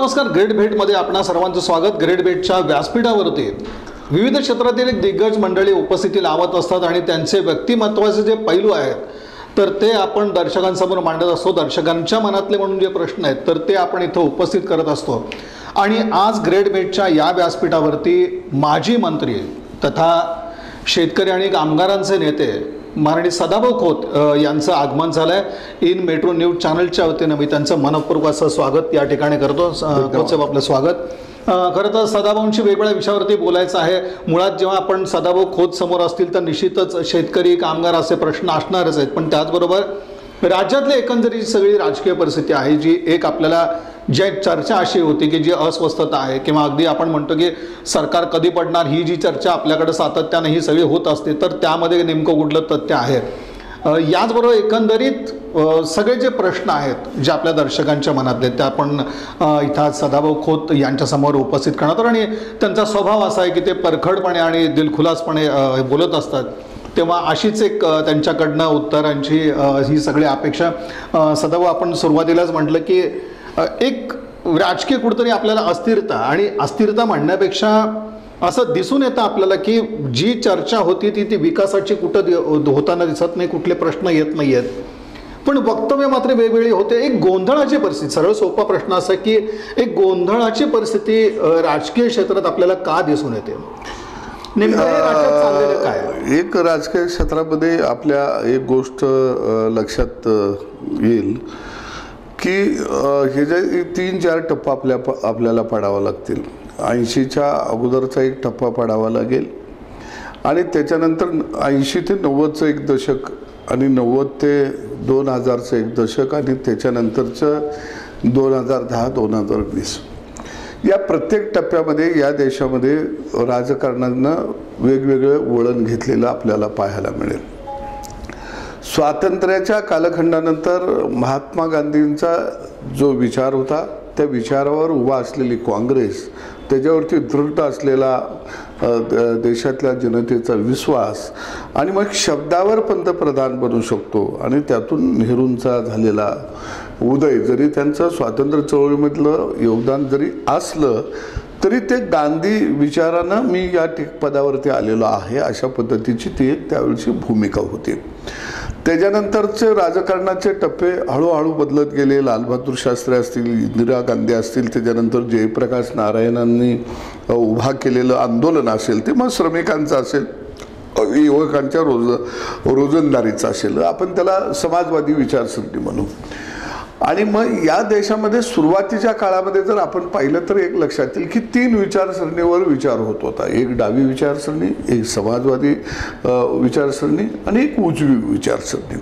नमस्कार. ग्रेट भेटमध्ये आपणा सर्वांचं स्वागत. ग्रेट भेटच्या व्यासपीठावरती विविध क्षेत्रातील एक दिग्गज मंडळी उपस्थिती लावत असतात आणि त्यांचे व्यक्तिमत्वाचे जे पैलू आहेत तर ते आपण दर्शकांसमोर मांडत असतो. दर्शकांच्या मनातले म्हणून जे प्रश्न आहेत तर ते आपण इथं उपस्थित करत असतो. आणि आज ग्रेट भेटच्या या व्यासपीठावरती माजी मंत्री तथा शेतकरी आणि कामगारांचे नेते माननीय सदाभाऊ खोत यांचं आगमन झालं आहे. इन मेट्रो न्यूज चॅनलच्या वतीनं मी त्यांचं मनपूर्वक असं स्वागत या ठिकाणी करतो. खोत साहेब आपलं स्वागत. खरं तर सदाभाऊंशी वेगवेगळ्या विषयावरती बोलायचं आहे. मुळात जेव्हा आपण सदाभाऊ खोत समोर असतील तर निश्चितच शेतकरी कामगार असे प्रश्न असणारच आहेत, पण त्याचबरोबर राज्यातली एकंदरीत सगळी राजकीय परिस्थिती आहे जी एक आपल्याला जी चर्चा अशी होती की जी अस्वस्थता आहे किंवा अगदी आपण म्हणतो की सरकार कधी पडणार ही जी चर्चा आपल्याकडे सातत्याने ही सगळी होत असते, तर त्यामध्ये नेमकं कुठलं तथ्य आहे. याचबरोबर एकंदरीत सगळे जे प्रश्न आहेत जे आपल्या दर्शकांच्या मनातले ते आपण इथं सदाभाऊ खोत यांच्यासमोर उपस्थित करणार. आणि त्यांचा स्वभाव असा आहे की ते परखडपणे आणि दिलखुलासपणे बोलत असतात, तेव्हा अशीच एक त्यांच्याकडनं उत्तरांची ही सगळी अपेक्षा. सदाभाऊ, आपण सुरुवातीलाच म्हटलं की एक राजकीय कुठेतरी आपल्याला अस्थिरता म्हणण्यापेक्षा असं दिसून येतं आपल्याला की जी चर्चा होती ती विकासाची कुठं होताना दिसत नाही, कुठले प्रश्न येत नाही आहेत, पण वक्तव्य मात्र वेगवेगळी होते. एक गोंधळाची परिस्थिती, सरळ सोपा प्रश्न असा की एक गोंधळाची परिस्थिती राजकीय क्षेत्रात आपल्याला का दिसून येते? काय एक राजकीय क्षेत्रामध्ये आपल्या एक गोष्ट लक्षात येईल की हे जे 3-4 टप्पा आपल्याला पाडावा लागतील. 80च्या अगोदरचा एक टप्पा पाडावा लागेल आणि त्याच्यानंतर 80 ते 90चं एक दशक आणि 90 ते 2000चं एक दशक आणि त्याच्यानंतरचं 2010-2020 या प्रत्येक टप्प्यामध्ये या देशामध्ये राजकारणानं वेगवेगळं वळण घेतलेलं आपल्याला पाहायला मिळेल. स्वातंत्र्याच्या कालखंडानंतर महात्मा गांधींचा जो विचार होता त्या विचारावर उभा असलेली काँग्रेस, त्याच्यावरती दृढ असलेला देशातल्या जनतेचा विश्वास आणि मग शब्दावर पंतप्रधान बनू शकतो आणि त्यातून नेहरूंचा झालेला उदय, जरी त्यांचं स्वातंत्र्य चळवळीमधलं योगदान जरी असलं तरी ते गांधी विचारानं मी या पदावरती आलेलो आहे अशा पद्धतीची ती एक त्यावेळची भूमिका होती. त्याच्यानंतरचे राजकारणाचे टप्पे हळूहळू बदलत गेले. लालबहादूर शास्त्री असतील, इंदिरा गांधी असतील, त्याच्यानंतर जयप्रकाश नारायणांनी उभा केलेलं आंदोलन असेल, ते मग श्रमिकांचं असेल, युवकांच्या रोजंदारीचं असेल, आपण त्याला समाजवादी विचारसरणी म्हणू. आणि मग या देशामध्ये सुरुवातीच्या काळामध्ये जर आपण पाहिलं तर एक लक्षात येईल की 3 विचारसरणीवर विचार होत होता. एक डावी विचारसरणी, एक समाजवादी विचारसरणी आणि एक उजवी विचारसरणी.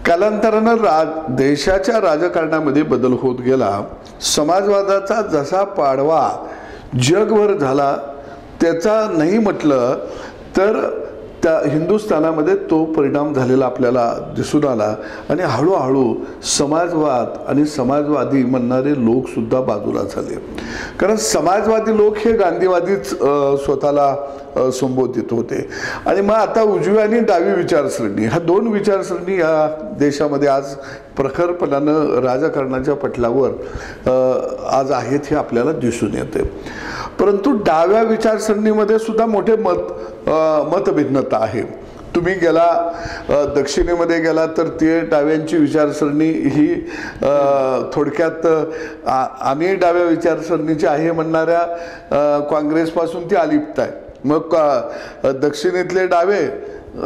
कालांतरानं देशाच्या राजकारणामध्ये बदल होत गेला. समाजवादाचा जसा पाडवा जगभर झाला त्याचा नाही म्हटलं तर त्या हिंदुस्थानामध्ये तो परिणाम झालेला आपल्याला दिसून आला. आणि हळूहळू समाजवाद आणि समाजवादी म्हणणारे लोकसुद्धा बाजूला झाले, कारण समाजवादी लोक हे गांधीवादीच स्वतःला संबोधित होते. आणि मग आता उजवी आणि डावी विचारसरणी, ह्या 2 विचारसरणी या देशामध्ये आज प्रखरपणानं राजकारणाच्या पटलावर आज आहेत हे आपल्याला दिसून येते. परंतु डाव्या विचारसरणीमध्ये सुद्धा मोठे मतभिन्नता आहे. तुम्ही दक्षिणेमध्ये गेला तर ते डाव्यांची विचारसरणी ही थोडक्यात आम्ही डाव्या विचारसरणीची आहे म्हणणाऱ्या काँग्रेसपासून ती अलिप्त आहे. मग दक्षिणेतले डावे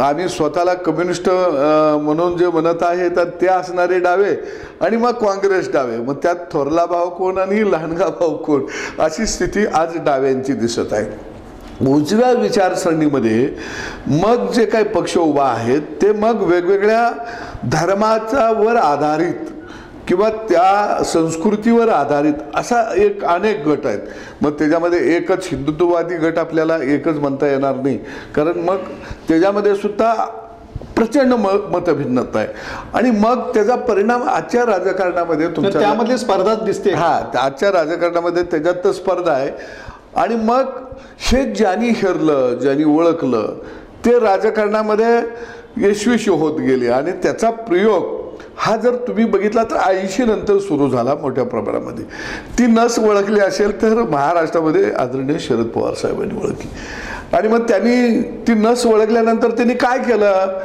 आणि स्वतःला कम्युनिस्ट म्हणून जे म्हणत आहे तर ते असणारे डावे आणि मग काँग्रेस डावे, मग त्यात थोरला भाऊ कोण आणि लहानगा भाऊ कोण अशी स्थिती आज डाव्यांची दिसत आहे. उजव्या विचारसरणीमध्ये मग जे काही पक्ष उभा आहेत ते मग वेगवेगळ्या धर्माचा वर आधारित किंवा त्या संस्कृतीवर आधारित असा एक अनेक गट आहेत. मग त्याच्यामध्ये एकच हिंदुत्ववादी गट आपल्याला एकच म्हणता येणार नाही, कारण मग त्याच्यामध्ये सुद्धा प्रचंड मतभिन्नता आहे. आणि मग त्याचा परिणाम आजच्या राजकारणामध्ये तुमच्या त्यामध्ये स्पर्धा दिसते. आजच्या राजकारणामध्ये त्याच्यात तर स्पर्धा आहे. आणि मग हे ज्यांनी हेरलं, ज्यांनी ओळखलं ते राजकारणामध्ये यशस्वी होत गेले आणि त्याचा प्रयोग हा जर तुम्ही बघितला तर 80 नंतर सुरू झाला मोठ्या प्रमाणामध्ये. ती नस ओळखली असेल तर महाराष्ट्रामध्ये आदरणीय शरद पवार साहेबांनी ओळखली. आणि मग त्यांनी ती नस ओळखल्यानंतर त्यांनी काय केलं,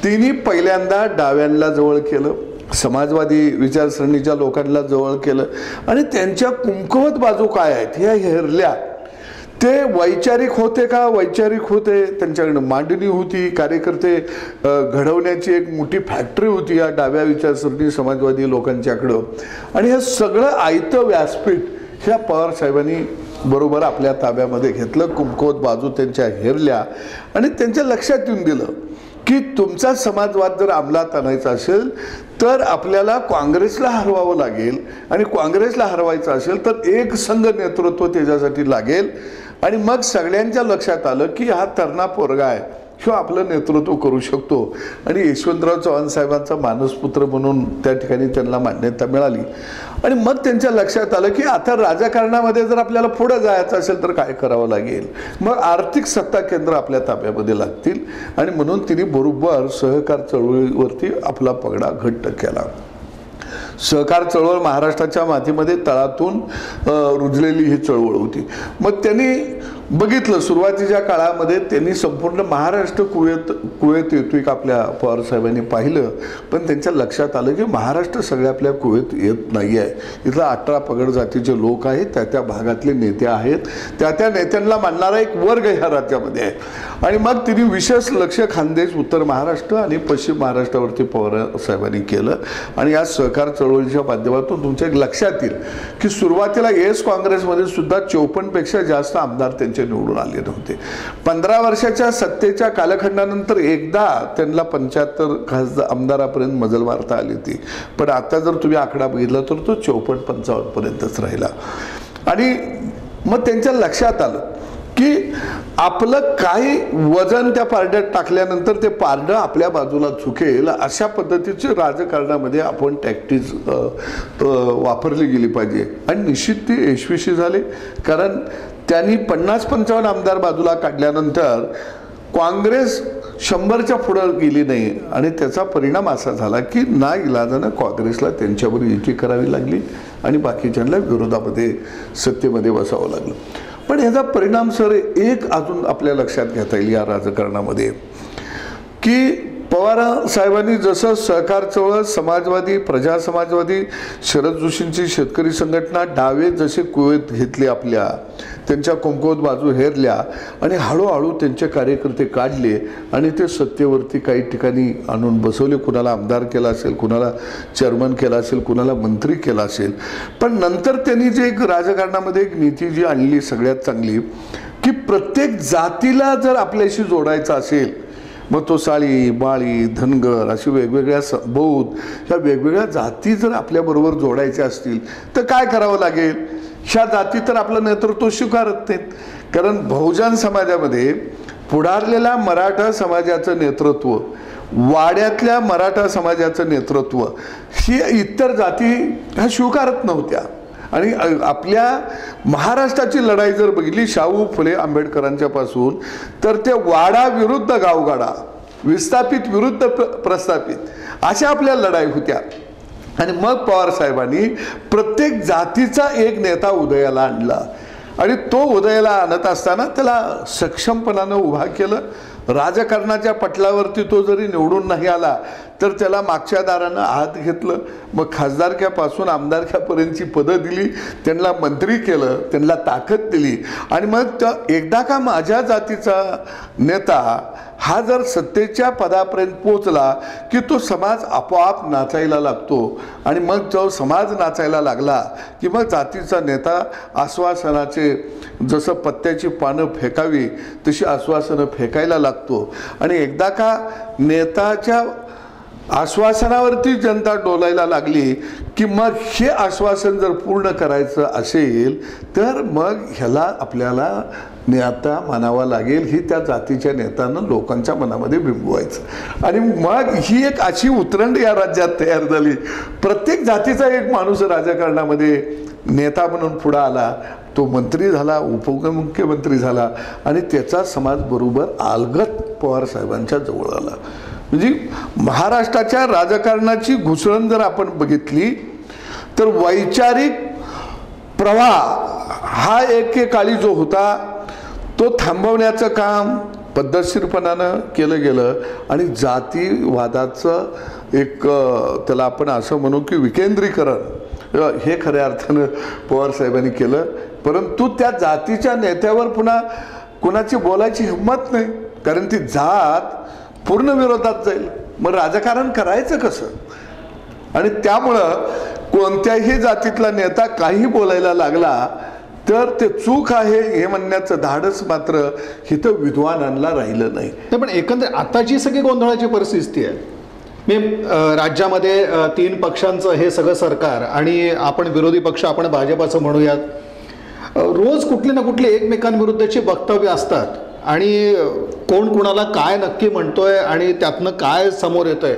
तिने पहिल्यांदा डाव्यांना जवळ केलं, समाजवादी विचारसरणीच्या लोकांना जवळ केलं आणि त्यांच्या कुमकुवत बाजू काय आहेत ह्या हेरल्या. ते वैचारिक होते का, वैचारिक होते, त्यांच्याकडे मांडणी होती, कार्यकर्ते घडवण्याची एक मोठी फॅक्टरी होती या डाव्या विचारसरणी समाजवादी लोकांच्याकडं. आणि हे सगळं आयतं व्यासपीठ ह्या पवार साहेबांनी बरोबर आपल्या ताब्यामध्ये घेतलं. कुमकुवत बाजू त्यांच्या हेरल्या आणि त्यांच्या लक्षात येऊन दिलं की तुमचा समाजवाद जर अंमलात आणायचा असेल तर आपल्याला काँग्रेसला हरवावं लागेल आणि काँग्रेसला हरवायचं असेल तर एक संघ नेतृत्व त्याच्यासाठी लागेल. आणि मग सगळ्यांच्या लक्षात आलं की हा तरणा पोरगा आहे, किंवा आपलं नेतृत्व करू शकतो. आणि यशवंतराव चव्हाण साहेबांचा मानसपुत्र म्हणून त्या ठिकाणी त्यांना मान्यता मिळाली. आणि मग त्यांच्या लक्षात आलं की आता राजकारणामध्ये जर आपल्याला पुढे जायचं असेल तर काय करावं लागेल, मग आर्थिक सत्ता केंद्र आपल्या ताब्यामध्ये लागतील. आणि म्हणून तिने बरोबर सहकार चळवळीवरती आपला पगडा घट्ट केला. सहकार चळवळ महाराष्ट्राच्या मातीमध्ये तळातून रुजलेली ही चळवळ होती. मग त्यांनी बघितलं सुरुवातीच्या काळामध्ये त्यांनी संपूर्ण महाराष्ट्र कुवेत येतोय का आपल्या पवार साहेबांनी पाहिलं. पण त्यांच्या लक्षात आलं की महाराष्ट्र सगळ्या आपल्या कुवेत येत नाही आहे. इथला 18 पगड जातीचे लोक आहेत, त्या भागातले नेते आहेत, त्या नेत्यांना मानणारा एक वर्ग ह्या राज्यामध्ये आहे. आणि मग तिने विशेष लक्ष खानदेश, उत्तर महाराष्ट्र आणि पश्चिम महाराष्ट्रावरती पवार साहेबांनी केलं. आणि या सहकार चळवळीच्या माध्यमातून तुमच्या लक्षात येईल की सुरुवातीला येस काँग्रेसमध्ये सुद्धा 54 पेक्षा जास्त आमदार त्यांचे निवडून आले नव्हते. 15 वर्षाच्या सत्तेच्या कालखंडानंतर एकदा त्यांना 75 आमदारापर्यंत मजल मारता आली होती. पण आता जर तुम्ही आकडा बघितला तर तो 54-55 पर्यंतच राहिला. आणि मग त्यांच्या लक्षात आलं की आपलं काही वजन त्या पारड्यात टाकल्यानंतर ते पारडं आपल्या बाजूला झुकेल अशा पद्धतीचे राजकारणामध्ये आपण टॅक्टिक्स वापरली गेली पाहिजे. आणि निश्चित ती यशस्वी झाले. कारण त्यांनी 50-55 आमदार बाजूला काढल्यानंतर काँग्रेस 100च्या पुढं गेली नाही. आणि त्याचा परिणाम असा झाला की नाइलाजानं काँग्रेसला त्यांच्यावर युती करावी लागली आणि बाकीच्यांना विरोधामध्ये सत्तेमध्ये बसावं लागलं. पण ह्याचा परिणाम सर एक अजून आपल्या लक्षात घेता येईल या राजकारणामध्ये की पवार साहेबांनी जसं सहकार चळवळ, समाजवादी, प्रजा समाजवादी, शरद जोशींची शेतकरी संघटना, डावे जसे कुवेत घेतले आपल्या, त्यांच्या कुमकुवत बाजू हेरल्या आणि हळूहळू त्यांचे कार्यकर्ते काढले आणि ते सत्तेवरती काही ठिकाणी आणून बसवले. कुणाला आमदार केला असेल, कुणाला चेअरमन केला असेल, कुणाला मंत्री केला असेल. पण नंतर त्यांनी जे एक राजकारणामध्ये एक नीती जी आणली सगळ्यात चांगली की प्रत्येक जातीला जर आपल्याशी जोडायचं असेल, मग तो साळी, माळी, धनगर अशी वेगवेगळ्या बौद्ध ह्या वेगवेगळ्या जाती जर आपल्याबरोबर जोडायच्या असतील तर काय करावं लागेल. ह्या जाती तर आपलं नेतृत्व स्वीकारत नाहीत. कारण बहुजन समाजामध्ये पुढारलेल्या मराठा समाजाचं नेतृत्व, वाड्यातल्या मराठा समाजाचं नेतृत्व ही इतर जाती ह्या स्वीकारत नव्हत्या. आणि आपल्या महाराष्ट्राची लढाई जर बघितली शाहू फुले आंबेडकरांच्या पासून तर ते वाडा विरुद्ध गावगाडा, विस्थापित विरुद्ध प्रस्थापित अशा आपल्या लढाई होत्या. आणि मग पवार साहेबांनी प्रत्येक जातीचा एक नेता उदयाला आणला आणि तो उदयाला आणत असताना त्याला सक्षमपणानं उभा केलं. राजकारणाच्या पटलावरती तो जरी निवडून नाही आला तर त्याला मागच्या दारानं आत घेतलं. मग खासदारक्यापासून आमदारक्यापर्यंतची पदं दिली, त्यांना मंत्री केलं, त्यांना ताकद दिली. आणि मग एकदा का माझ्या जातीचा नेता हा जर सत्तेच्या पदापर्यंत पोचला की तो समाज आपोआप नाचायला लागतो. आणि मग जो समाज नाचायला लागला की मग जातीचा नेता आश्वासनाचे जसं पत्त्याची पानं फेकावी तशी आश्वासनं फेकायला लागतो. आणि एकदा का नेताच्या आश्वासनावरती जनता डोलायला लागली की मग हे आश्वासन जर पूर्ण करायचं असेल तर मग ह्याला आपल्याला नेता मानावा लागेल. ही त्या जातीच्या नेत्यानं लोकांच्या मनामध्ये बिंबवायचं. आणि मग ही एक अशी उतरंड या राज्यात तयार झाली. प्रत्येक जातीचा एक माणूस राजकारणामध्ये नेता म्हणून पुढे आला, तो मंत्री झाला, उपमुख्यमंत्री झाला आणि त्याचा समाज बरोबर अलगत पवार साहेबांच्या जवळ आला. म्हणजे महाराष्ट्राच्या राजकारणाची घुसळण जर आपण बघितली तर वैचारिक प्रवाह हा एकेकाळी जो होता तो थांबवण्याचं काम पद्धतशीरपणानं केलं गेलं आणि जातीवादाचं एक त्याला आपण असं म्हणू की विकेंद्रीकरण हे खऱ्या अर्थानं पवार साहेबांनी केलं. परंतु त्या जातीच्या नेत्यावर पुन्हा कोणाची बोलायची हिंमत नाही, कारण ती जात पूर्ण विरोधात जाईल. मग राजकारण करायचं कसं? आणि त्यामुळं कोणत्याही जातीतला नेता काही बोलायला लागला तर ते चूक आहे हे म्हणण्याचं धाडस मात्र इथं विद्वानांना राहिलं नाही. पण एकंदर आताची सगळी गोंधळाची परिस्थिती आहे. मी राज्यामध्ये 3 पक्षांचं हे सगळं सरकार आणि आपण विरोधी पक्ष आपण भाजपाचं म्हणूयात, रोज कुठले ना कुठले एकमेकांविरुद्धची वक्तव्य असतात आणि कोण कुणाला काय नक्की म्हणतोय आणि त्यातनं काय समोर येतंय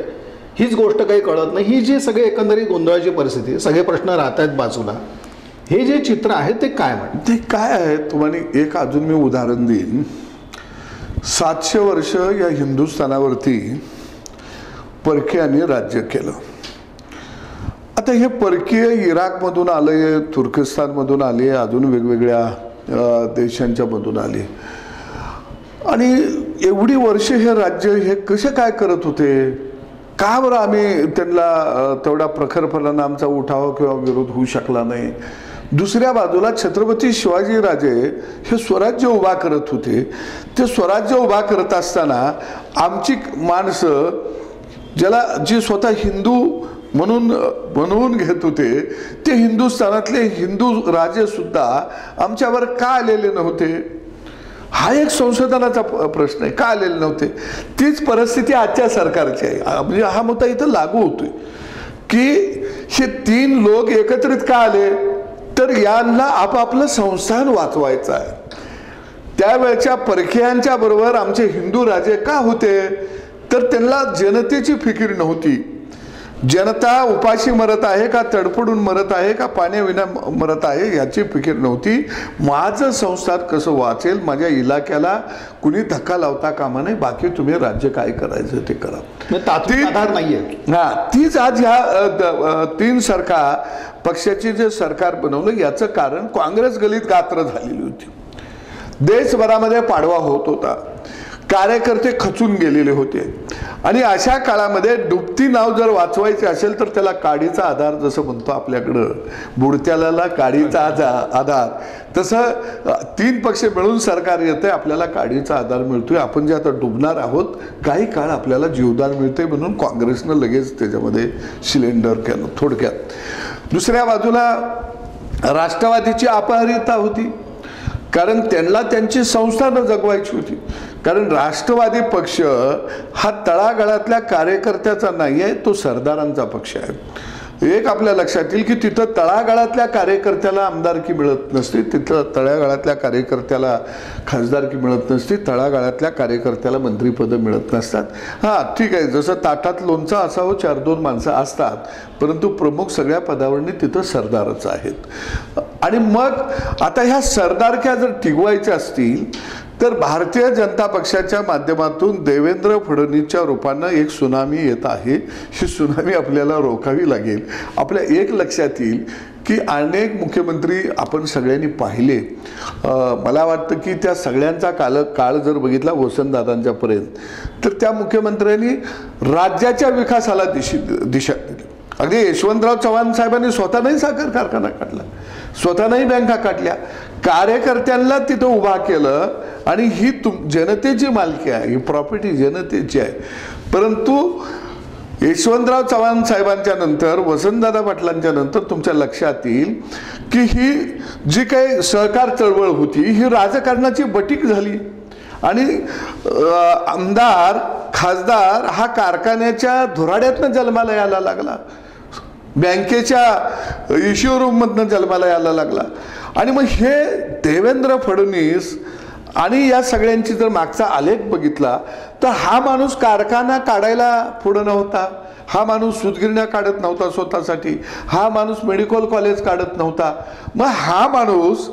हीच गोष्ट काही कळत नाही. ही जी सगळी एकंदरीत गोंधळाची परिस्थिती, सगळे प्रश्न राहत आहेत बाजूला, हे जे चित्र आहे ते काय म्हणते? ते काय आहे तुम्हाला एक अजून मी उदाहरण देईन. 700 वर्ष या हिंदुस्थानावरती परकीयांनी राज्य केलं. आता हे परकीय इराकमधून आले, तुर्कस्तानमधून आले, अजून वेगवेगळ्या देशांच्या मधून आले आणि एवढी वर्ष हे राज्य हे कसे काय करत होते? का बरं आम्ही त्यांना तेवढा प्रखरपणानं आमचा उठाव किंवा विरोध होऊ शकला नाही? दुसऱ्या बाजूला छत्रपती शिवाजीराजे हे स्वराज्य उभा करत होते. ते स्वराज्य उभा करत असताना आमची माणसं जी स्वतः हिंदू म्हणून घेत होते ते हिंदुस्थानातले हिंदू राजे सुद्धा आमच्यावर का आलेले नव्हते? हा एक संशोधनाचा प्रश्न आहे. का आलेले नव्हते? तीच परिस्थिती आजच्या सरकारची आहे. म्हणजे हा मुद्दा इथं लागू होतोय की हे 3 लोक एकत्रित का आले? तर यांना आपापलं संस्थान वाचवायचं आहे. त्यावेळच्या परकीयांच्या बरोबर आमचे हिंदू राजे का होते? तर त्यांना जनतेची फिकीर नव्हती. जनता उपाशी मरत आहे का तडफडून मरत आहे का पाण्याविना मरत आहे याची फिकीर नव्हती. माझं संस्थान कसं वाचेल, माझ्या इलाक्याला कुणी धक्का लावता कामा नये, बाकी तुम्ही राज्य काय करायचं ते करा. तीच आज ह्या 3 पक्षाची जे सरकार बनवलं याचं कारण काँग्रेस गलित गात्र झालेली होती. देशभरामध्ये पाडवा होत होता, कार्यकर्ते खचून गेलेले होते आणि अशा काळामध्ये डुबती नाव जर वाचवायची असेल तर त्याला काडीचा आधार, जसं म्हणतो आपल्याकडं बुडत्याला काडीचा आधार, तसं 3 पक्ष मिळून सरकार येते, आपल्याला काडीचा आधार मिळतोय. आपण जे आता डुबणार आहोत काही काळ आपल्याला जीवदान मिळते म्हणून काँग्रेसनं लगेच त्याच्यामध्ये सिलेंडर केलं थोडक्यात. दुसऱ्या बाजूला राष्ट्रवादीची अपहार्यता होती, कारण त्यांना त्यांची संस्थानं जगवायची होती. कारण राष्ट्रवादी पक्ष हा तळागाळातल्या कार्यकर्त्याचा नाही आहे, तो सरदारांचा पक्ष आहे. एक आपल्या लक्षात येईल की तिथं तळागाळातल्या कार्यकर्त्याला आमदारकी मिळत नसते, तिथं तळागाळातल्या कार्यकर्त्याला खासदारकी मिळत नसते, तळागाळातल्या कार्यकर्त्याला मंत्रिपदं मिळत नसतात. हां ठीक आहे, जसं ताटात लोणचं असावं 4-2 माणसं असतात, परंतु प्रमुख सगळ्या पदावरणी तिथं सरदारच आहेत. आणि मग आता ह्या सरदारक्या जर टिकवायच्या असतील तर भारतीय जनता पक्षाच्या माध्यमातून देवेंद्र फडणवीसच्या रूपानं एक सुनामी येत आहे. ही सुनामी आपल्याला रोखावी लागेल. आपल्या एक लक्षात येईल की अनेक मुख्यमंत्री आपण सगळ्यांनी पाहिले. मला वाटतं की त्या सगळ्यांचा काळ जर बघितला वसंतदादांच्यापर्यंत, तर त्या मुख्यमंत्र्यांनी राज्याच्या विकासाला दिशा दिली. अगदी यशवंतराव चव्हाण साहेबांनी स्वतः नाही साखर कारखाना काढला, स्वतः नाही बँका काढल्या, कार्यकर्त्यांना तिथं उभा केलं आणि ही जनतेची मालकी आहे, ही प्रॉपर्टी जनतेची आहे. परंतु यशवंतराव चव्हाण साहेबांच्या नंतर वसंतदादा पाटलांच्या नंतर तुमच्या लक्षात येईल की ही जी काही सहकार चळवळ होती ही राजकारणाची बटीक झाली आणि आमदार खासदार हा कारखान्याच्या धुराड्यातनं जन्माला यायला लागला, बँकेच्या इश्यू रूममधनं जन्माला यायला लागला. आणि मग हे देवेंद्र फडणवीस आणि या सगळ्यांची जर मागचा आलेख बघितला तर हा माणूस कारखाना काढायला पुढं नव्हता, हा माणूस सूतगिरण्या काढत नव्हता स्वतःसाठी, हा माणूस मेडिकल कॉलेज काढत नव्हता, मग हा माणूस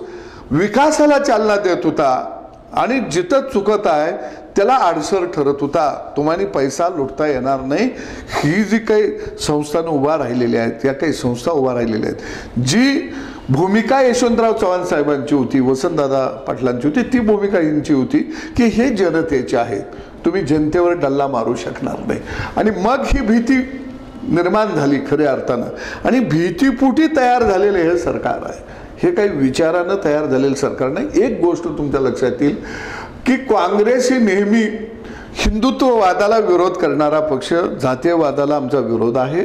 विकासाला चालना देत होता. आणि जिथं चुकत आहे त्याला आडसर ठरत होता. तुम्हाला पैसा लुटता येणार नाही. ही जी काही संस्थानं उभा राहिलेली आहेत, या काही संस्था उभा राहिलेल्या आहेत, जी भूमिका यशवंतराव चव्हाण साहेबांची होती, वसंतदादा पाटलांची होती, ती भूमिका यांची होती की हे जनतेचे आहेत, तुम्ही जनतेवर डल्ला मारू शकणार नाही. आणि मग ही भीती निर्माण झाली खऱ्या अर्थानं. आणि भीतीपोटी तयार झालेले हे सरकार आहे, हे काही विचारानं तयार झालेलं सरकार नाही. एक गोष्ट तुमच्या लक्षात येईल की काँग्रेस ही नेहमी हिंदुत्ववादाला विरोध करणारा पक्ष, जातीयवादाला आमचा विरोध आहे.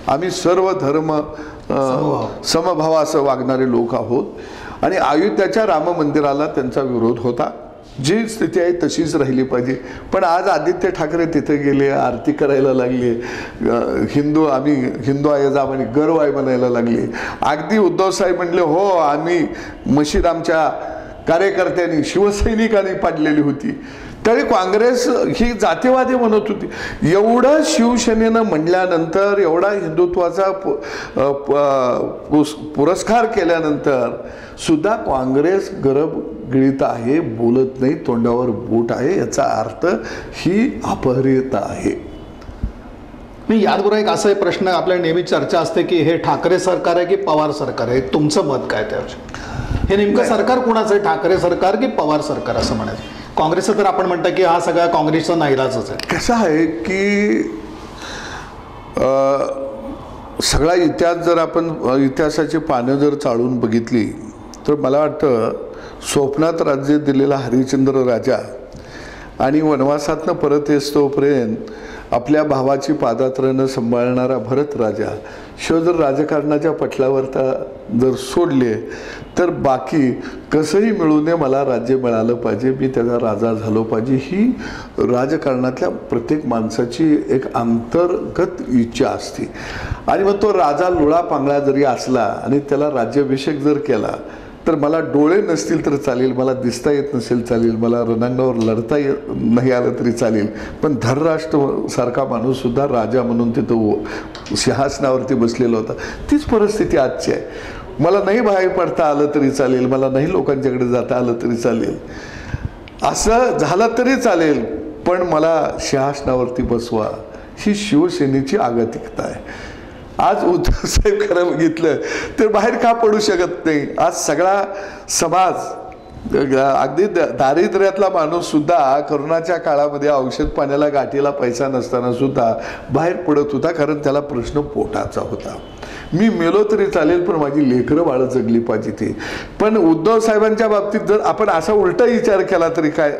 आम्ही सर्व धर्म समभाव असं वागणारे लोक आहोत. आणि अयोध्याच्या राम मंदिराला त्यांचा विरोध होता. जी स्थिती आहे तशीच राहिली पाहिजे. पण आज आदित्य ठाकरे तिथे गेले, आरती करायला लागले, आम्ही हिंदू आहे जा आणि गर्व आहे म्हणायला लागले. अगदी उद्धव साहेब म्हणले हो आम्ही मशीद आमच्या कार्यकर्त्यांनी शिवसैनिकांनी पाडलेली होती. तरी काँग्रेस ही जातीवादी म्हणत होती. एवढं शिवसेनेनं म्हणल्यानंतर, एवढा हिंदुत्वाचा पुरस्कार केल्यानंतर सुद्धा काँग्रेस गरबगिळीत आहे, बोलत नाही, तोंडावर बोट आहे. याचा अर्थ ही अपहरित आहे. मी याचबरोबर एक असा प्रश्न आपल्या नेहमी चर्चा असते की हे ठाकरे सरकार आहे की पवार सरकार आहे, तुमचं मत काय त्यावर? हे नेमकं सरकार कोणाचं आहे, ठाकरे सरकार की पवार सरकार असं म्हणायचं? काँग्रेसचं तर आपण म्हणता की हा सगळा काँग्रेसचा नाईलाजच आहे. कसं आहे की सगळा इतिहास जर आपण इतिहासाची पानं जर चाळून बघितली तर मला वाटतं स्वप्नात राज्य दिलेला हरिश्चंद्र राजा आणि वनवासातनं परत येतोपर्यंत आपल्या भावाची पादात्रनं सांभाळणारा भरत राजा, शिव जर राजकारणाच्या पटलावर जर सोडले तर बाकी कसंही मिळू नये, मला राज्य मिळालं पाहिजे, मी त्याचा राजा झालो पाहिजे, ही राजकारणातल्या प्रत्येक माणसाची एक अंतर्गत इच्छा असते. आणि मग तो राजा लुळा पांगळा जरी असला आणि त्याला राज्याभिषेक जर केला तर मला डोळे नसतील तर चालेल, मला दिसता येत नसेल चालेल, मला रणांगणावर लढता नाही आलं तरी चालेल, पण धरराष्ट्र सारखा माणूस सुद्धा राजा म्हणून तिथं सिंहासनावरती बसलेला होता. तीच परिस्थिती आजची आहे. मला नाही बाहेर पडता आलं तरी चालेल, मला नाही लोकांच्याकडे जाता आलं तरी चालेल, असं झालं तरी चालेल, पण मला सिंहासनावरती बसवा, ही शिवसेनेची आगतिकता आहे. आज उद्धव साहेब खरं बघितलं तर बाहेर का पडू शकत नाही. आज सगळा समाज, अगदी दारिद्र्यातला माणूस सुद्धा करोनाच्या काळामध्ये औषध पाण्याला गाठीला पैसा नसताना सुद्धा बाहेर पडत होता, कारण त्याला प्रश्न पोटाचा होता. मी मेलो तरी चालेल पण माझी लेकरं बाळं जगली पाहिजे ती. पण उद्धव साहेबांच्या बाबतीत जर आपण असा उलटा विचार केला तरी काय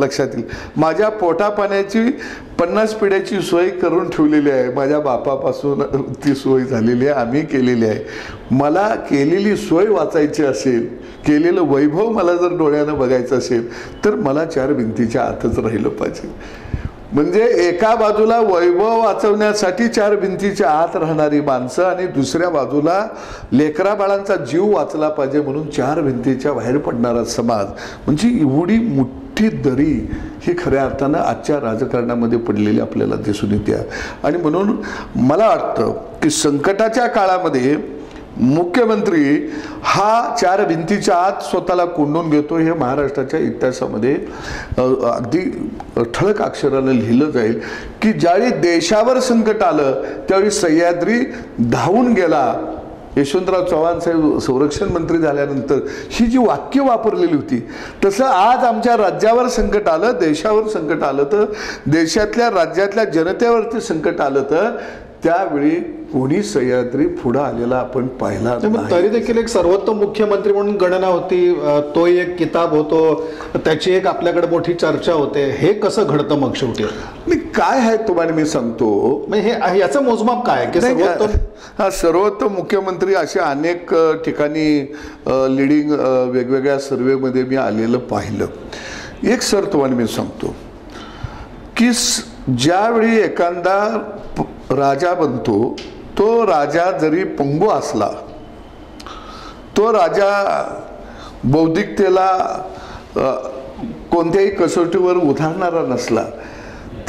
लक्षात येईल, माझ्या पोटा पाण्याची 50 पिढ्याची सोय करून ठेवलेली आहे, माझ्या बापापासून ती सोय झालेली आहे, आम्ही केलेली आहे. मला केलेली सोय वाचायची असेल, केलेलं वैभव मला जर डोळ्यानं बघायचं असेल तर मला 4 भिंतीच्या आतच राहिलं पाहिजे. म्हणजे एका बाजूला वैभव वाचवण्यासाठी 4 भिंतीच्या आत राहणारी माणसं आणि दुसऱ्या बाजूला लेकरा बाळांचा जीव वाचला पाहिजे म्हणून 4 भिंतीच्या बाहेर पडणारा समाज, म्हणजे एवढी मोठी दरी ही खऱ्या अर्थानं आजच्या राजकारणामध्ये पडलेली आपल्याला दिसून येते. आणि म्हणून मला वाटतं की संकटाच्या काळामध्ये मुख्यमंत्री हा 4 भिंतीच्या आत स्वतःला कोंडून घेतो, हे महाराष्ट्राच्या इतिहासामध्ये अगदी ठळक अक्षरानं लिहिलं जाईल की ज्यावेळी देशावर संकट आलं त्यावेळी सह्याद्री धावून गेला. यशवंतराव चव्हाण साहेब संरक्षण मंत्री झाल्यानंतर ही जी वाक्य वापरलेली होती, तसं आज आमच्या राज्यावर संकट आलं, देशावर संकट आलं तर, देशातल्या राज्यातल्या जनतेवरती संकट आलं तर त्यावेळी कोणी सह्याद्री पुढं आलेला आपण पाहिला नाही. तरी देखील एक सर्वोत्तम मुख्यमंत्री म्हणून गणना होती, तो एक किताब होतो, त्याची एक आपल्याकडे मोठी चर्चा होते. हे कसं घडतं मग शेवटी? मी काय आहे तुम्हाला मी सांगतो, हे याचं मोजमाप काय की सर्वोत्तम? हा सर्वोत्तम मुख्यमंत्री असे अनेक ठिकाणी लिडिंग वेगवेगळ्या सर्वेमध्ये मी आलेलं पाहिलं. एक सर तुम्हाला मी सांगतो की ज्यावेळी एखादा राजा बनतो, तो राजा जरी पंगू असला, तो राजा बौद्धिकतेला कोणत्याही कसोटीवर उधारणारा नसला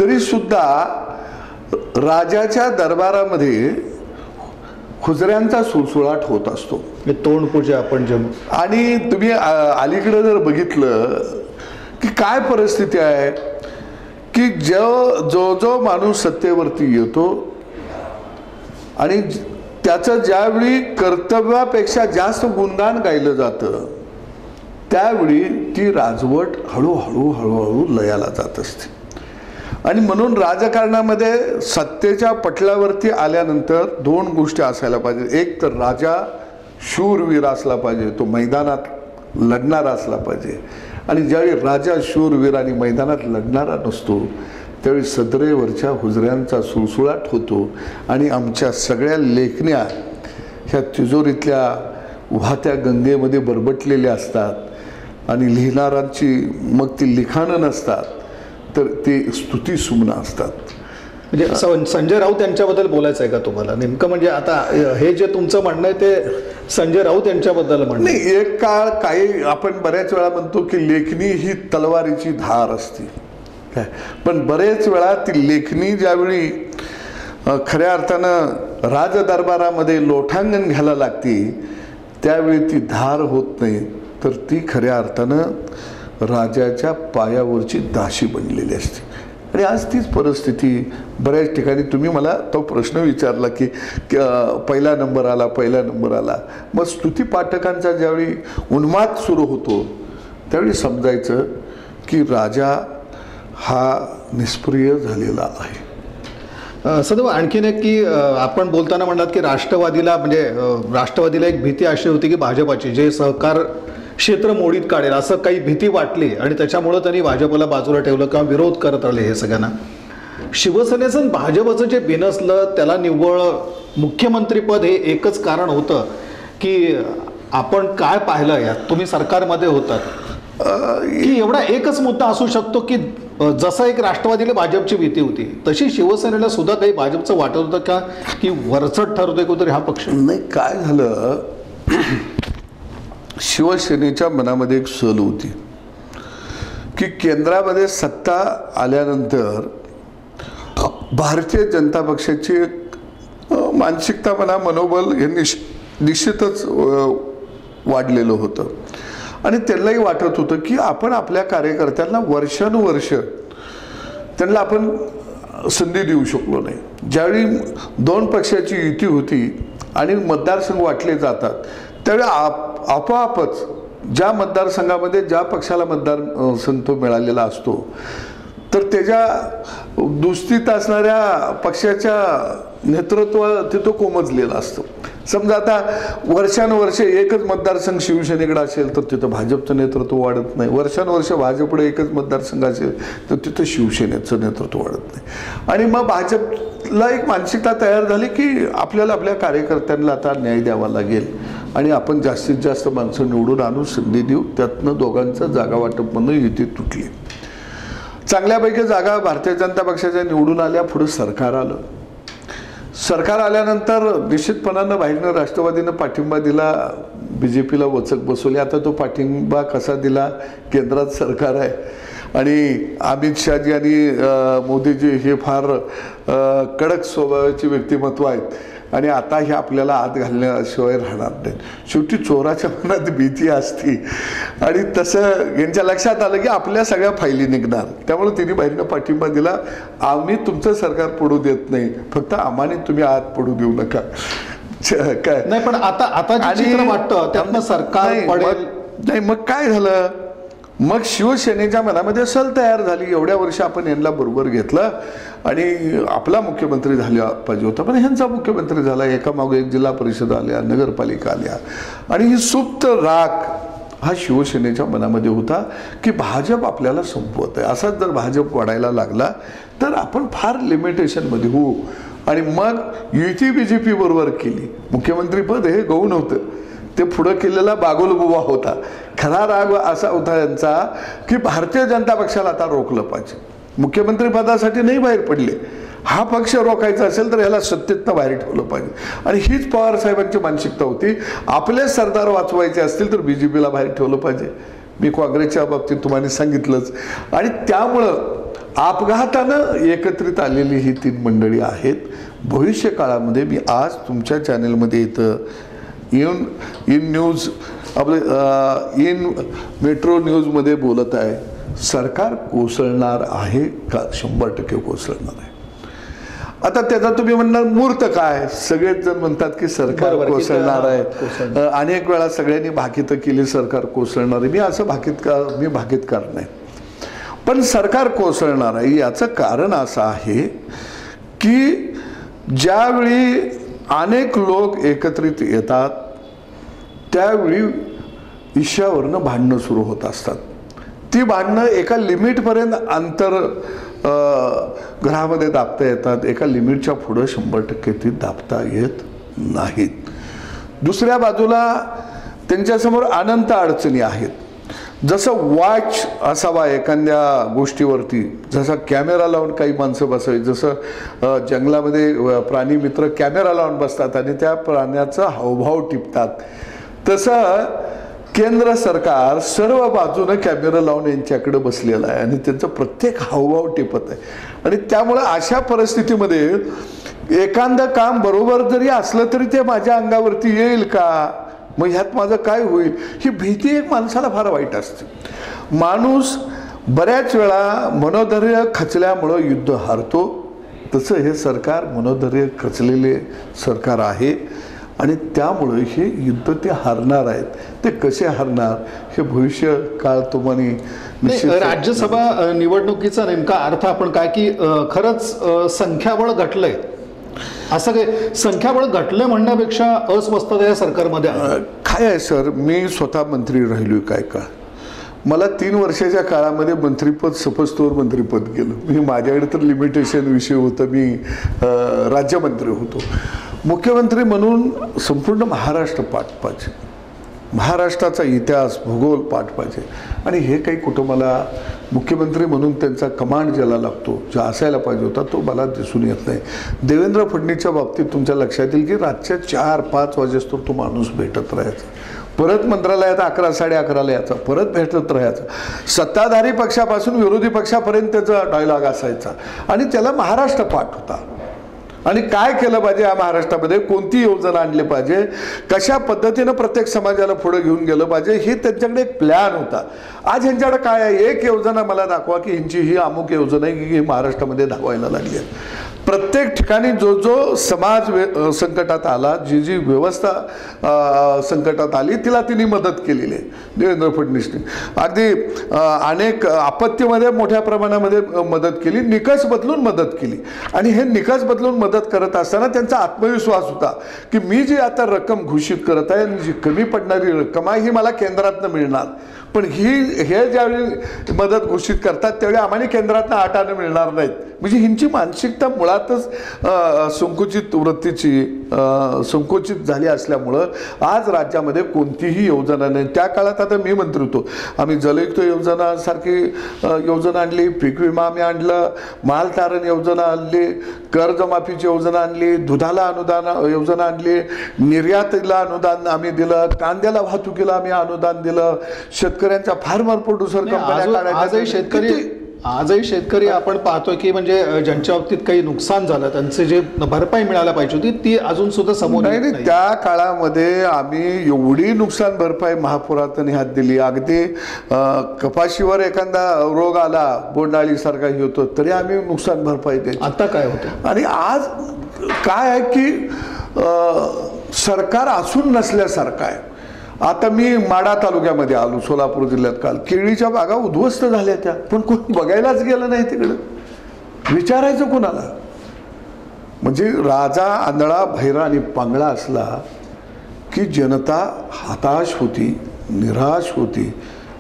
तरी सुद्धा राजाच्या दरबारामध्ये हुजऱ्यांचा सुळसुळाट होत असतो. तोंडपूजा आपण आणि तुम्ही अलीकडे जर बघितलं की काय परिस्थिती आहे की जो जो माणूस सत्तेवरती येतो आणि त्याचं ज्यावेळी कर्तव्यापेक्षा जास्त गुणगान गायलं जातं त्यावेळी ती राजवट हळूहळू लयाला जात असते. आणि म्हणून राजकारणामध्ये सत्तेच्या पटलावरती आल्यानंतर दोन गोष्टी असायला पाहिजे. एक तर राजा शूरवीर असला पाहिजे, तो मैदानात लढणारा असला पाहिजे. आणि ज्यावेळी राजा शूरवीर आणि मैदानात लढणारा नसतो त्यावेळी सदरेवरच्या हुजऱ्यांचा सुळसुळाट होतो आणि आमच्या सगळ्या लेखण्या ह्या तिजोरीतल्या वाहत्या गंगेमध्ये बरबटलेल्या असतात आणि लिहिणाऱ्यांची मग ती लिखाणं नसतात तर ते स्तुतीसुमनं असतात. म्हणजे संजय राऊत यांच्याबद्दल बोलायचं आहे का तुम्हाला नेमकं? म्हणजे आता हे जे तुमचं म्हणणं आहे ते संजय राऊत यांच्याबद्दल म्हणणं नाही. एक काळ काही आपण बऱ्याच वेळा म्हणतो की लेखणी ही तलवारीची धार असते काय, पण बरेच वेळा ती लेखणी ज्यावेळी खऱ्या अर्थानं राजदरबारामध्ये लोटांगण घ्यायला लागते त्यावेळी ती धार होत नाही तर ती खऱ्या अर्थानं राजाच्या पायावरची दाशी बनलेली असते. आणि आज तीच परिस्थिती बऱ्याच ठिकाणी. तुम्ही मला तो प्रश्न विचारला की पहिला नंबर आला. मग स्तुती पाठकांचा ज्यावेळी उन्माद सुरू होतो त्यावेळी समजायचं की राजा हा निष्प्रिय झालेला आहे. सदैव आणखीन एक की आपण बोलताना म्हणलात की राष्ट्रवादीला एक भीती अशी होती की भाजपाची जे सहकार क्षेत्र मोडीत काढेल असं काही भीती वाटली आणि त्याच्यामुळं त्यांनी भाजपला बाजूला ठेवलं किंवा विरोध करत राहिले हे सगळ्यांना. शिवसेनेचं भाजपचं जे बिनसलं त्याला निव्वळ मुख्यमंत्रीपद हे एकच कारण होतं की आपण काय पाहिलं यात, तुम्ही सरकारमध्ये होतात की एवढा एकच मुद्दा असू शकतो की जसं एक राष्ट्रवादीला भाजपची भीती होती तशी शिवसेनेला सुद्धा काही भाजपचं वाटत होतं का की वरचढ ठरतोय कुठेतरी हा पक्ष? नाही, काय झालं शिवसेनेच्या मनामध्ये एक सल होती की केंद्रामध्ये सत्ता आल्यानंतर भारतीय जनता पक्षाची एक मानसिकता मनोबल हे निश्चितच वाढलेलं होतं आणि त्यांनाही वाटत होतं की आपण आपल्या कार्यकर्त्यांना वर्षानुवर्ष त्यांना आपण संधी देऊ शकलो नाही. ज्यावेळी दोन पक्षाची युती होती आणि मतदारसंघ वाटले जातात त्यावेळी आपोआपच ज्या मतदारसंघामध्ये ज्या पक्षाला मतदारसंघ तो मिळालेला असतो तर त्याच्या दुस्तीत असणाऱ्या पक्षाच्या नेतृत्व तिथं कोमजलेलं असतं. समजा आता वर्षानुवर्ष एकच मतदारसंघ शिवसेनेकडे असेल तर तिथं भाजपचं नेतृत्व वाढत नाही. वर्षानुवर्ष भाजपकडे एकच मतदारसंघ असेल तर तिथं शिवसेनेचं नेतृत्व वाढत नाही. आणि मग भाजपला एक मानसिकता तयार झाली की आपल्याला आपल्या कार्यकर्त्यांना आता न्याय द्यावा लागेल आणि आपण जास्तीत जास्त माणसं निवडून आणून संधी देऊ. त्यातनं दोघांचं जागा वाटपमधून युती तुटली. चांगल्यापैकी जागा भारतीय जनता पक्षाच्या निवडून आल्या. पुढे सरकार आलं. सरकार आल्यानंतर निश्चितपणानं बाहेरनं राष्ट्रवादीनं पाठिंबा दिला, BJPला वचक बसवली. आता तो पाठिंबा कसा दिला? केंद्रात सरकार आहे आणि अमित शहाजी आणि मोदीजी हे फार कडक स्वभावाची व्यक्तिमत्व आहेत आणि आता हे आपल्याला आत घालण्याशिवाय राहणार नाही. शेवटी चोराच्या मनात भीती असती आणि तसं यांच्या लक्षात आलं की आपल्या सगळ्या फायली निघणार. त्यामुळे तिने बाहेरनं पाठिंबा दिला. आम्ही तुमचं सरकार पडू देत नाही, फक्त आम्हाने तुम्ही आत पडू देऊ नका. काय नाही, पण आता चित्र वाटतं त्यातनं सरकार पडेल नाही. मग काय झालं? मग शिवसेनेच्या मनामध्ये सल तयार झाली. एवढ्या वर्ष आपण यांना बरोबर घेतलं आणि आपला मुख्यमंत्री झाला पाहिजे होता, पण ह्यांचा मुख्यमंत्री झाला. एकामागोन एक जिल्हा परिषद आल्या, नगरपालिका आल्या आणि ही सुप्त राख हा शिवसेनेच्या मनामध्ये होता की भाजप आपल्याला संपवत आहे. असाच जर भाजप वाढायला लागला तर आपण फार लिमिटेशनमध्ये होऊ. आणि मग युती BJP बरोबर केली. मुख्यमंत्रीपद हे गौण होतं, ते पुढं केलेला बागोलबुवा होता. खरा राग असा होता यांचा की भारतीय जनता पक्षाला आता रोखलं पाहिजे. मुख्यमंत्री पदासाठी नाही बाहेर पडले, हा पक्ष रोखायचा असेल तर याला सत्तेतनं बाहेर ठेवलं पाहिजे. आणि हीच पवार साहेबांची मानसिकता होती. आपले सरदार वाचवायचे असतील तर BJPला बाहेर ठेवलं पाहिजे. मी काँग्रेसच्या बाबतीत तुम्हाला सांगितलंच. आणि त्यामुळं अपघातानं एकत्रित आलेली ही तीन मंडळी आहेत. भविष्य काळामध्ये मी आज तुमच्या चॅनलमध्ये इथं इन न्यूज आपले इन मेट्रो न्यूजमध्ये बोलत आहे. सरकार कोसळणार आहे का? 100% कोसळणार आहे. आता त्याचा तुम्ही म्हणणार मूर्त काय? सगळेच जण म्हणतात की सरकार बरोबर, की कोसळणार आहे. कोसळणार. अनेक वेळा सगळ्यांनी भाकीतं केली सरकार कोसळणार आहे. मी असं भाकीतकार नाही, पण सरकार कोसळणार आहे याचं कारण असं आहे की ज्यावेळी अनेक लोक एकत्रित येतात त्यावेळी ईशावरनं भांडणं सुरू होत असतात. ती भांडणं एका लिमिटपर्यंत अंतर घरामध्ये दाबता येतात, एका लिमिटच्या पुढं 100% ती दाबता येत नाहीत. दुसऱ्या बाजूला त्यांच्यासमोर अनंत अडचणी आहेत. जसं वॉच असावा एखाद्या गोष्टीवरती, जसा कॅमेरा लावून काही माणसं बसावी, जसं जंगलामध्ये प्राणी मित्र कॅमेरा लावून बसतात आणि त्या प्राण्याचा हावभाव टिपतात, तसं केंद्र सरकार सर्व बाजूनं कॅमेरा लावून यांच्याकडे बसलेलं आहे आणि त्यांचं प्रत्येक हावभाव टिपत आहे. आणि त्यामुळं अशा परिस्थितीमध्ये एखादं काम बरोबर जरी असलं तरी ते माझ्या अंगावरती येईल का, मग ह्यात माझं काय होईल, ही भीती एक माणसाला फार वाईट असते. माणूस बऱ्याच वेळा मनोधैर्य खचल्यामुळं युद्ध हारतो. तसं हे सरकार मनोधैर्य खचलेले सरकार आहे आणि त्यामुळे हे युद्ध ते हारणार आहेत. ते कसे हारणार हे भविष्य काळ तुम्हाला. राज्यसभा निवडणुकीचा नेमका अर्थ आपण काय की खरंच संख्याबळ घटलंय, असं काही संख्याबळ घटलंय म्हणण्यापेक्षा अस्वस्थता या सरकारमध्ये काय आहे सर, मी स्वतः मंत्री राहिलोय काय का. मला 3 वर्षाच्या काळामध्ये मंत्रिपद सपस्तोवर मंत्रिपद गेलं. मी माझ्याकडे तर लिमिटेशन विषय होतं, मी राज्यमंत्री होतो. मुख्यमंत्री म्हणून संपूर्ण महाराष्ट्र पाठ पाहिजे, महाराष्ट्राचा इतिहास भूगोल पाठ पाहिजे. आणि हे काही कुटुंबाला मुख्यमंत्री म्हणून त्यांचा कमांड ज्याला लागतो, जो असायला पाहिजे होता, तो मला दिसून येत नाही. देवेंद्र फडणवीसच्या बाबतीत तुमच्या लक्षात येईल की रातच्या 4-5 वाजेस्तोर तो माणूस भेटत राहायचा, परत मंत्रालयात 11-11:30 यायचा, परत भेटत राहायचा. सत्ताधारी पक्षापासून विरोधी पक्षापर्यंत त्याचा डायलॉग असायचा आणि त्याला महाराष्ट्र पाठ होता. आणि काय केलं पाहिजे या महाराष्ट्रामध्ये, कोणती योजना आणली पाहिजे, कशा पद्धतीनं प्रत्येक समाजाला पुढे घेऊन गेलं पाहिजे, हे त्यांच्याकडे एक प्लॅन होता. आज ह्यांच्याकडे काय आहे, एक योजना मला दाखवा की ह्यांची ही अमुक योजना आहे की महाराष्ट्रामध्ये धावायला लागली आहे. प्रत्येक ठिकाणी जो जो समाज संकटात आला, जी जी व्यवस्था संकटात आली, तिला तिने मदत केलेली आहे देवेंद्र फडणवीसने. अगदी अनेक आपत्तीमध्ये मोठ्या प्रमाणामध्ये मदत केली, निकष बदलून मदत केली. आणि हे निकष बदलून मदत करत असताना त्यांचा आत्मविश्वास होता की मी जी आता रक्कम घोषित करत आहे, जी कमी पडणारी रक्कम आहे, ही मला केंद्रातनं मिळणार. पण हे ज्यावेळी मदत घोषित करतात त्यावेळी आम्हाला केंद्रातनं 8 आणे मिळणार नाहीत. म्हणजे ह्यांची मानसिकता मुळातच संकुचित वृत्तीची, संकुचित झाली असल्यामुळं आज राज्यामध्ये कोणतीही योजना नाही. त्या काळात आता मी मंत्री होतो, आम्ही जलयुक्त योजना सारखी योजना आणली, पीक विमा आम्ही आणलं, मालतारण योजना आणली, कर्जमाफीची योजना आणली, दुधाला अनुदान योजना आणली, निर्यातीला अनुदान आम्ही दिलं, कांद्याला वाहतुकीला आम्ही अनुदान दिलं, शेतकऱ्यांच्या फार्मर प्रोड्युसर कंपन्या आजही शेतकरी आपण पाहतोय की म्हणजे ज्यांच्या बाबतीत काही नुकसान झालं त्यांचे जे भरपाई मिळायला पाहिजे होती ती अजून सुद्धा समोर नाही. त्या काळामध्ये आम्ही एवढी नुकसान भरपाई महापुरातून ह्यात दिली. अगदी कपाशीवर एखादा रोग आला, बोंडाळीसारखा हे होतो, तरी आम्ही नुकसान भरपाई द्यायची. आता काय होतं आणि आज काय आहे की सरकार असून नसल्यासारखं आहे. आता मी माढा तालुक्यामध्ये आलो, सोलापूर जिल्ह्यात. काल केळीच्या बागा उद्ध्वस्त झाल्या त्या, पण कोण बघायलाच गेलं नाही तिकडं. विचारायचं कोणाला? म्हणजे राजा आंधळा भैरा आणि पांगळा असला की जनता हताश होती, निराश होती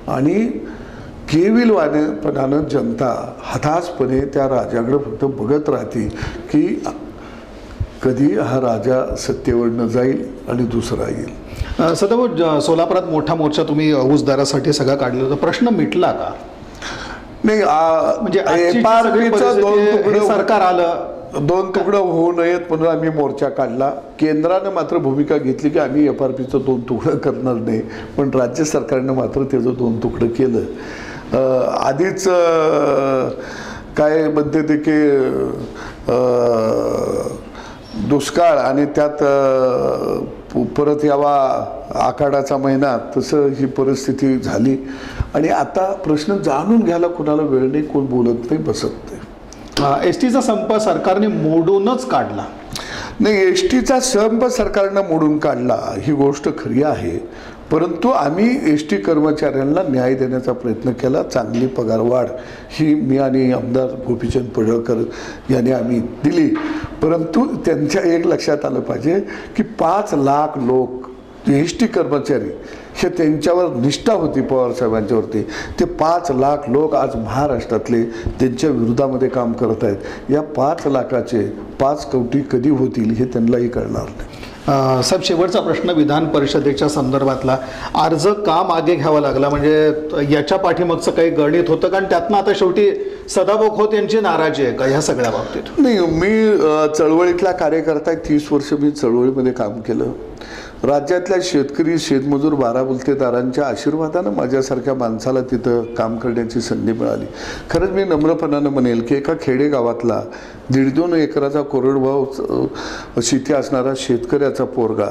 आणि केविलवाणेपणानं जनता हताशपणे त्या राजाकडे फक्त बघत राहते की कधी हा राजा सत्तेवरनं जाईल आणि दुसरा येईल. सदाभाऊ, सोलापुरात मोठा मोर्चा तुम्ही ऊस सगळा काढला होता, प्रश्न मिटला का? नाही, म्हणजे सरकार आलं, 2 तुकडं होऊ नयेत म्हणून आम्ही मोर्चा काढला. केंद्रानं मात्र भूमिका घेतली की आम्ही FRPचं 2 तुकडं करणार नाही, पण राज्य सरकारनं मात्र त्याचं 2 तुकडं केलं. आधीच काय म्हणते ते की दुष्काळ आणि त्यात परत यावा आखाडाचा महिना, तसं ही परिस्थिती झाली. आणि आता प्रश्न जाणून घ्यायला कोणाला वेळ नाही, कोण बोलत नाही, बसत नाही. एस टीचा संप सरकारने मोडूनच काढला. नाही, एस टीचा संप सरकारनं मोडून काढला ही गोष्ट खरी आहे, परंतु आम्ही एस टी कर्मचाऱ्यांना न्याय देण्याचा प्रयत्न केला. चांगली पगारवाढ ही मी आणि आमदार गोपीचंद पडळकर यांनी आम्ही दिली. परंतु त्यांच्या एक लक्षात आलं पाहिजे की 5 लाख लोक एस टी कर्मचारी हे त्यांच्यावर निष्ठा होती पवार साहेबांच्यावरती, ते 5 लाख लोक आज महाराष्ट्रातले त्यांच्या विरोधामध्ये काम करत आहेत. या 5 लाखाचे 5 कोटी कधी होतील हे त्यांनाही कळणार नाही. साहेब, शेवटचा प्रश्न विधान परिषदेच्या संदर्भातला. अर्ज का मागे घ्यावा लागला, म्हणजे याच्या पाठीमागचं काही गणित होतं, कारण त्यातनं आता शेवटी सदाभाऊ खोत यांची नाराजी आहे का ह्या सगळ्या बाबतीत? नाही, मी चळवळीतला कार्यकर्ता आहे. 30 वर्ष मी चळवळीमध्ये काम केलं. राज्यातल्या शेतकरी, शेतमजूर, बाराबुलतेदारांच्या आशीर्वादानं माझ्यासारख्या माणसाला तिथं काम करण्याची संधी मिळाली. खरंच मी नम्रपणानं म्हणेल की एका खेडेगावातला 1.5-2 एकराचा कोरडवाहू शेती असणारा शेतकऱ्याचा पोरगा,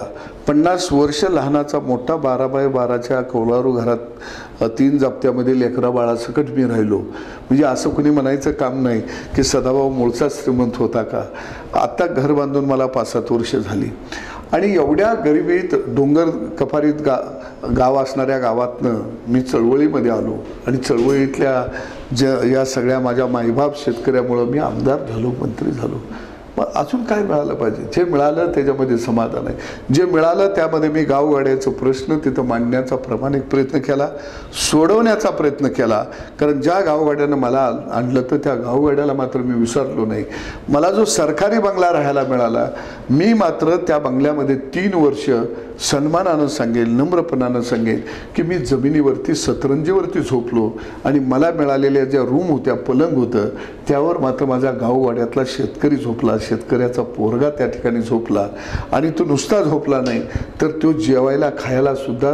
50 वर्ष लहानाचा मोठा 12x12च्या कौलारू घरात 3 जाप्त्यामध्ये लेकरा बाळासकट मी राहिलो. म्हणजे असं कुणी म्हणायचं काम नाही की सदाभाऊ मूळचा श्रीमंत होता का. आत्ता घर बांधून मला 5-7 वर्ष झाली. आणि एवढ्या गरिबीत डोंगर कपारीत गाव असणाऱ्या गावातनं मी चळवळीमध्ये आलो आणि चळवळीतल्या या सगळ्या माझ्या मायबाप शेतकऱ्यामुळं मी आमदार झालो, मंत्री झालो. मग अजून काय मिळालं पाहिजे? जे मिळालं त्याच्यामध्ये समाधान आहे. जे मिळालं त्यामध्ये मी गावगाड्याचा प्रश्न तिथं मांडण्याचा प्रामाणिक प्रयत्न केला, सोडवण्याचा प्रयत्न केला. कारण ज्या गावगाड्यानं मला आणलं तर त्या गावगाड्याला मात्र मी विसरलो नाही. मला जो सरकारी बंगला राहायला मिळाला, मी मात्र त्या बंगल्यामध्ये 3 वर्ष सन्मानानं सांगेल, नम्रपणानं सांगेल की मी जमिनीवरती सतरंजीवरती झोपलो आणि मला मिळालेल्या ज्या रूम होत्या, पलंग होतं, त्यावर मात्र माझ्या गाववाड्यातला शेतकरी झोपला, शेतकऱ्याचा पोरगा त्या ठिकाणी झोपला. आणि तो नुसता झोपला नाही तर तो जेवायला खायला सुद्धा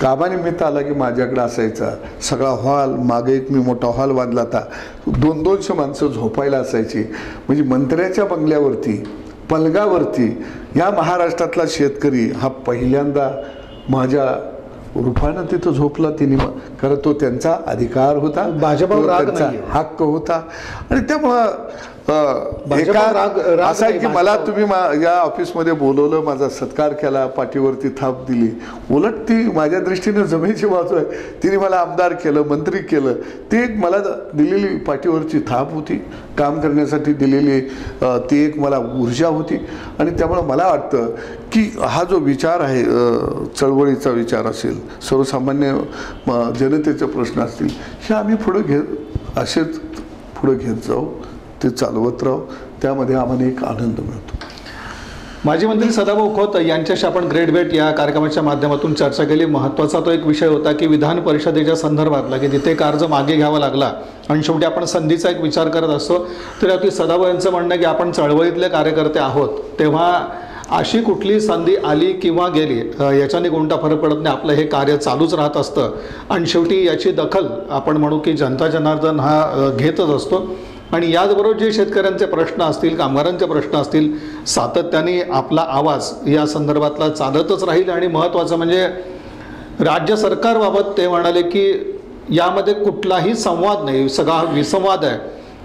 कामानिमित्त आला की माझ्याकडे असायचा. सगळा हॉल, मागे एक मी मोठा हॉल बांधला होता, 200-200 माणसं झोपायला असायची. म्हणजे मंत्र्याच्या बंगल्यावरती, पलंगावरती या महाराष्ट्रातला शेतकरी हा पहिल्यांदा माझ्या रूपानं तिथं झोपला. तिने, कारण तो त्यांचा अधिकार होता, भाजपावर राग त्यांचा नाही, हक्क होता. आणि त्यामुळं असं आहे की मला तुम्ही या ऑफिसमध्ये बोलवलं, माझा सत्कार केला, पाठीवरती थाप दिली. उलट ती माझ्या दृष्टीने जमेची बाजू आहे. तिने मला आमदार केलं, मंत्री केलं. ती एक मला दिलेली पाठीवरची थाप होती, काम करण्यासाठी दिलेली ती एक मला ऊर्जा होती. आणि त्यामुळं मला वाटतं की हा जो विचार आहे, चळवळीचा विचार असेल, सर्वसामान्य जनतेचे प्रश्न असतील, हे आम्ही असेच पुढे घेत जाऊ, ते चालवत राहू. त्यामध्ये आम्हाला एक आनंद मिळतो. माजी मंत्री सदाभाऊ खोत यांच्याशी आपण ग्रेट भेट या कार्यक्रमाच्या माध्यमातून चर्चा केली. महत्त्वाचा तो एक विषय होता की विधान परिषदेच्या संदर्भातला की तिथे अर्ज मागे घ्यावा लागला आणि शेवटी आपण संधीचा एक विचार करत असतो. तर अगदी सदाभाऊ यांचं म्हणणं आहे की आपण चळवळीतले कार्यकर्ते आहोत, तेव्हा अशी कुठली संधी आली किंवा गेली याच्याने कोणता फरक पडत नाही. आपलं हे कार्य चालूच राहत असतं आणि शेवटी याची दखल आपण म्हणू की जनता जनार्दन हा घेतच असतो. आणि याचबरोबर जे शेतकऱ्यांचे प्रश्न असतील, कामगारांचे प्रश्न असतील, सातत्याने आपला आवाज या संदर्भातला चालतच राहील. आणि महत्त्वाचं म्हणजे राज्य सरकारबाबत ते म्हणाले की यामध्ये कुठलाही संवाद नाही, सगळा विसंवाद आहे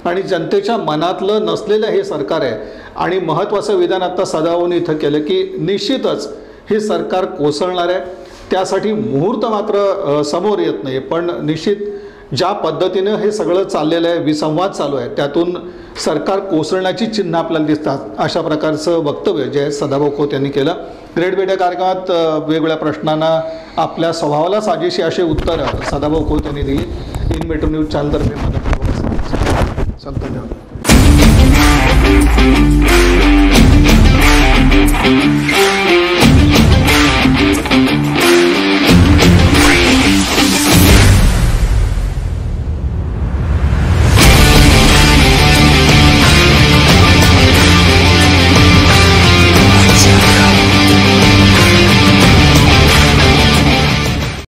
आणि जनतेच्या मनातलं नसलेलं हे सरकार आहे. आणि महत्त्वाचं विधान आता सदाभाऊंनी इथं केलं की निश्चितच हे सरकार कोसळणार आहे. त्यासाठी मुहूर्त मात्र समोर येत नाही, पण निश्चित ज्या पद्धतीनं हे सगळं चाललेलं आहे, विसंवाद चालू आहे, त्यातून सरकार कोसळण्याची चिन्ह आपल्याला दिसतात. अशा प्रकारचं वक्तव्य जे सदाभाऊ खोत यांनी केलं. ग्रेट भेट या कार्यक्रमात वेगवेगळ्या प्रश्नांना आपल्या स्वभावाला साजेशी असे उत्तरं सदाभाऊ खोत यांनी दिली. इन मेट्रो न्यूज चॅनलतर्फे धन्यवाद.